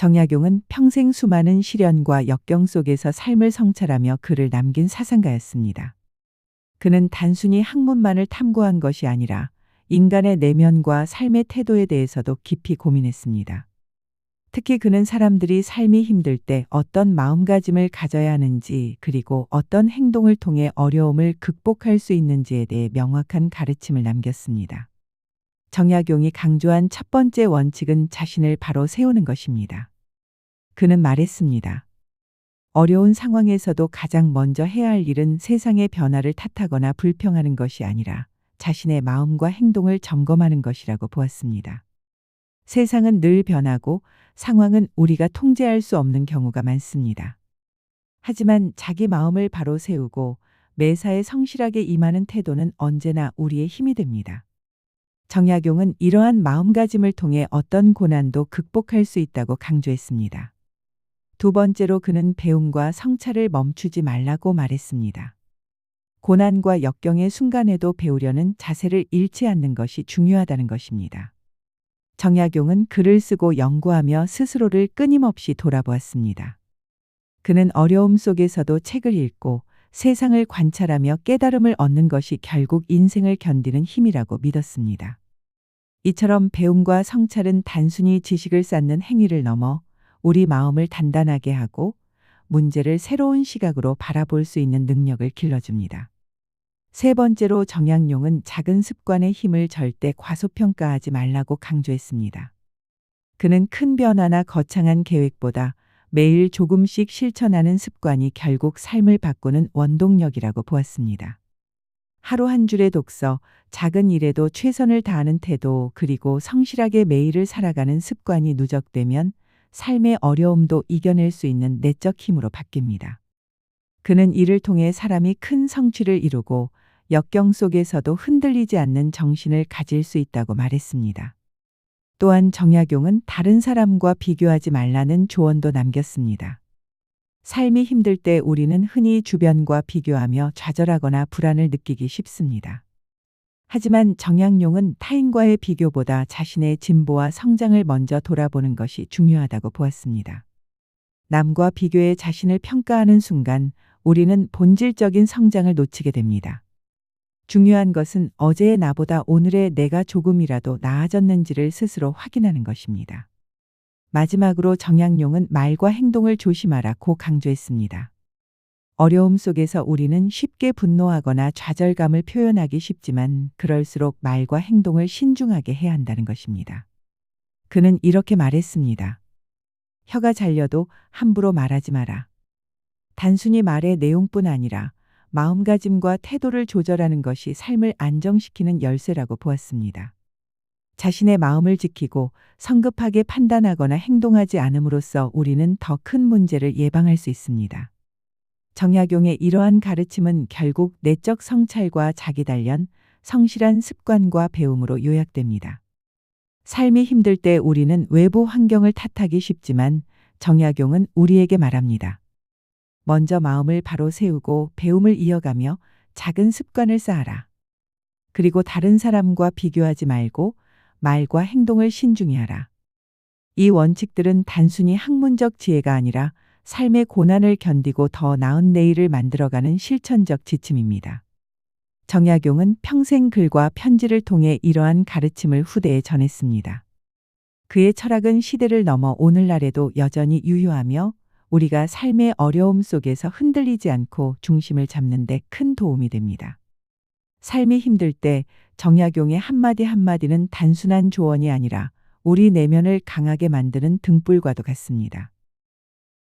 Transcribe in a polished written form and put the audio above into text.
정약용은 평생 수많은 시련과 역경 속에서 삶을 성찰하며 글을 남긴 사상가였습니다. 그는 단순히 학문만을 탐구한 것이 아니라 인간의 내면과 삶의 태도에 대해서도 깊이 고민했습니다. 특히 그는 사람들이 삶이 힘들 때 어떤 마음가짐을 가져야 하는지, 그리고 어떤 행동을 통해 어려움을 극복할 수 있는지에 대해 명확한 가르침을 남겼습니다. 정약용이 강조한 첫 번째 원칙은 자신을 바로 세우는 것입니다. 그는 말했습니다. 어려운 상황에서도 가장 먼저 해야 할 일은 세상의 변화를 탓하거나 불평하는 것이 아니라 자신의 마음과 행동을 점검하는 것이라고 보았습니다. 세상은 늘 변하고 상황은 우리가 통제할 수 없는 경우가 많습니다. 하지만 자기 마음을 바로 세우고 매사에 성실하게 임하는 태도는 언제나 우리의 힘이 됩니다. 정약용은 이러한 마음가짐을 통해 어떤 고난도 극복할 수 있다고 강조했습니다. 두 번째로 그는 배움과 성찰을 멈추지 말라고 말했습니다. 고난과 역경의 순간에도 배우려는 자세를 잃지 않는 것이 중요하다는 것입니다. 정약용은 글을 쓰고 연구하며 스스로를 끊임없이 돌아보았습니다. 그는 어려움 속에서도 책을 읽고 세상을 관찰하며 깨달음을 얻는 것이 결국 인생을 견디는 힘이라고 믿었습니다. 이처럼 배움과 성찰은 단순히 지식을 쌓는 행위를 넘어 우리 마음을 단단하게 하고 문제를 새로운 시각으로 바라볼 수 있는 능력을 길러줍니다. 세 번째로 정약용은 작은 습관의 힘을 절대 과소평가하지 말라고 강조했습니다. 그는 큰 변화나 거창한 계획보다 매일 조금씩 실천하는 습관이 결국 삶을 바꾸는 원동력이라고 보았습니다. 하루 한 줄의 독서, 작은 일에도 최선을 다하는 태도, 그리고 성실하게 매일을 살아가는 습관이 누적되면 삶의 어려움도 이겨낼 수 있는 내적 힘으로 바뀝니다. 그는 이를 통해 사람이 큰 성취를 이루고 역경 속에서도 흔들리지 않는 정신을 가질 수 있다고 말했습니다. 또한 정약용은 다른 사람과 비교하지 말라는 조언도 남겼습니다. 삶이 힘들 때 우리는 흔히 주변과 비교하며 좌절하거나 불안을 느끼기 쉽습니다. 하지만 정약용은 타인과의 비교보다 자신의 진보와 성장을 먼저 돌아보는 것이 중요하다고 보았습니다. 남과 비교해 자신을 평가하는 순간 우리는 본질적인 성장을 놓치게 됩니다. 중요한 것은 어제의 나보다 오늘의 내가 조금이라도 나아졌는지를 스스로 확인하는 것입니다. 마지막으로 정약용은 말과 행동을 조심하라고 강조했습니다. 어려움 속에서 우리는 쉽게 분노하거나 좌절감을 표현하기 쉽지만 그럴수록 말과 행동을 신중하게 해야 한다는 것입니다. 그는 이렇게 말했습니다. 혀가 잘려도 함부로 말하지 마라. 단순히 말의 내용뿐 아니라 마음가짐과 태도를 조절하는 것이 삶을 안정시키는 열쇠라고 보았습니다. 자신의 마음을 지키고 성급하게 판단하거나 행동하지 않음으로써 우리는 더 큰 문제를 예방할 수 있습니다. 정약용의 이러한 가르침은 결국 내적 성찰과 자기 단련, 성실한 습관과 배움으로 요약됩니다. 삶이 힘들 때 우리는 외부 환경을 탓하기 쉽지만 정약용은 우리에게 말합니다. 먼저 마음을 바로 세우고 배움을 이어가며 작은 습관을 쌓아라. 그리고 다른 사람과 비교하지 말고 말과 행동을 신중히 하라. 이 원칙들은 단순히 학문적 지혜가 아니라 삶의 고난을 견디고 더 나은 내일을 만들어가는 실천적 지침입니다. 정약용은 평생 글과 편지를 통해 이러한 가르침을 후대에 전했습니다. 그의 철학은 시대를 넘어 오늘날에도 여전히 유효하며 우리가 삶의 어려움 속에서 흔들리지 않고 중심을 잡는 데 큰 도움이 됩니다. 삶이 힘들 때 정약용의 한마디 한마디는 단순한 조언이 아니라 우리 내면을 강하게 만드는 등불과도 같습니다.